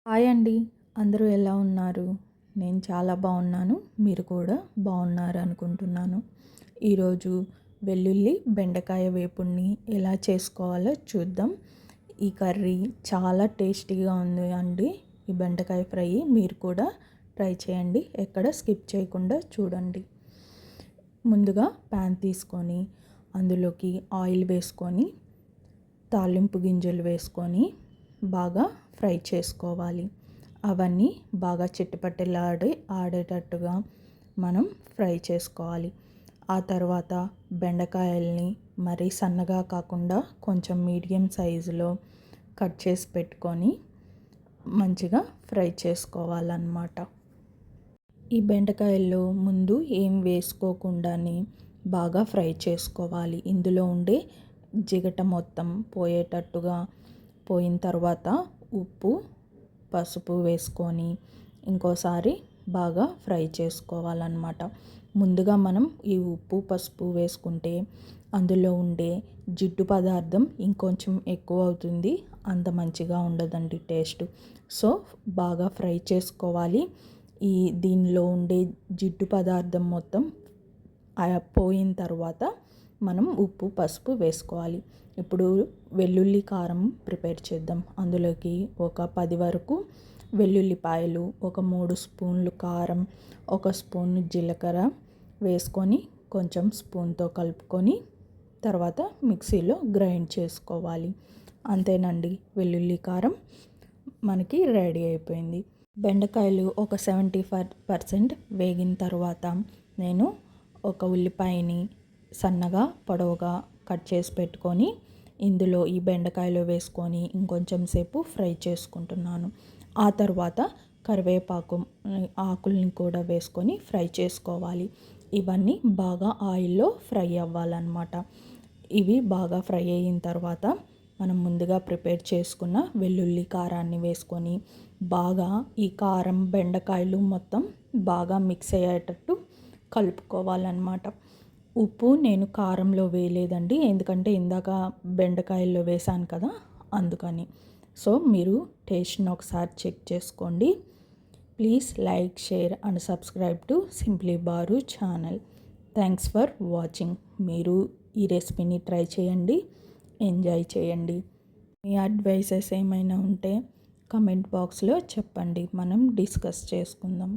Hi అండి. అందరూ ఎలా ఉన్నారు? నేను చాలా బాగున్నాను. మీరు కూడా బాగున్నారు అనుకుంటున్నాను. ఈరోజు వెల్లుల్లి బెండకాయ వేపుడిని ఎలా చేసుకోవాలో చూద్దాం. ఈ కర్రీ చాలా టేస్టీగా ఉంది అండి. ఈ బెండకాయ ఫ్రై మీరు కూడా ట్రై చేయండి. ఎక్కడ స్కిప్ చేయకుండా చూడండి. ముందుగా ప్యాన్ తీసుకొని అందులోకి ఆయిల్ వేసుకొని తాలింపు గింజలు వేసుకొని బాగా ఫ్రై చేసుకోవాలి. అవన్నీ బాగా ఆడేటట్టుగా మనం ఫ్రై చేసుకోవాలి. ఆ తర్వాత బెండకాయల్ని మరీ సన్నగా కాకుండా కొంచెం మీడియం సైజులో కట్ చేసి పెట్టుకొని మంచిగా ఫ్రై చేసుకోవాలన్నమాట. ఈ బెండకాయల్లో ముందు ఏం వేసుకోకుండానే బాగా ఫ్రై చేసుకోవాలి. ఇందులో ఉండే జిగట మొత్తం పోయేటట్టుగా పోయిన తర్వాత ఉప్పు పసుపు వేసుకొని ఇంకోసారి బాగా ఫ్రై చేసుకోవాలన్నమాట. ముందుగా మనం ఈ ఉప్పు పసుపు వేసుకుంటే అందులో ఉండే జిడ్డు పదార్థం ఇంకొంచెం ఎక్కువ అవుతుంది. అంత మంచిగా ఉండదండి టేస్ట్. సో బాగా ఫ్రై చేసుకోవాలి. దీనిలో ఉండే జిడ్డు పదార్థం మొత్తం పోయిన తర్వాత మనం ఉప్పు పసుపు వేసుకోవాలి. ఇప్పుడు వెల్లుల్లి కారం ప్రిపేర్ చేద్దాం. అందులోకి ఒక 10 వరకు వెల్లుల్లిపాయలు, ఒక 3 స్పూన్లు కారం, ఒక స్పూన్ జీలకర్ర వేసుకొని కొంచెం స్పూన్తో కలుపుకొని తర్వాత మిక్సీలో గ్రైండ్ చేసుకోవాలి. అంతేనండి, వెల్లుల్లి కారం మనకి రెడీ అయిపోయింది. బెండకాయలు ఒక 75% వేగిన తర్వాత నేను ఒక ఉల్లిపాయని సన్నగా పొడవుగా కట్ చేసి పెట్టుకొని ఇందులో ఈ బెండకాయలో వేసుకొని ఇంకొంచెం సేపు ఫ్రై చేసుకుంటున్నాను. ఆ తర్వాత కరివేపాకు ఆకుల్ని కూడా వేసుకొని ఫ్రై చేసుకోవాలి. ఇవన్నీ బాగా ఆయిల్లో ఫ్రై అవ్వాలన్నమాట. ఇవి బాగా ఫ్రై అయిన తర్వాత మనం ముందుగా ప్రిపేర్ చేసుకున్న వెల్లుల్లి కారాన్ని వేసుకొని బాగా ఈ కారం బెండకాయలు మొత్తం బాగా మిక్స్ అయ్యేటట్టు కలుపుకోవాలన్నమాట. ఉప్పు నేను కారంలో వేయలేదండి, ఎందుకంటే ఇందాక బెండకాయల్లో వేసాను కదా, అందుకని. సో మీరు టేస్ట్ని ఒకసారి చెక్ చేసుకోండి. Please like, share and subscribe to simply bar channel. Thanks for watching. మీరు ఈ రెసిపీని ట్రై చేయండి, ఎంజాయ్ చేయండి. మీ అడ్వైసెస్ ఏమైనా ఉంటే కమెంట్ బాక్స్లో చెప్పండి, మనం డిస్కస్ చేసుకుందాం.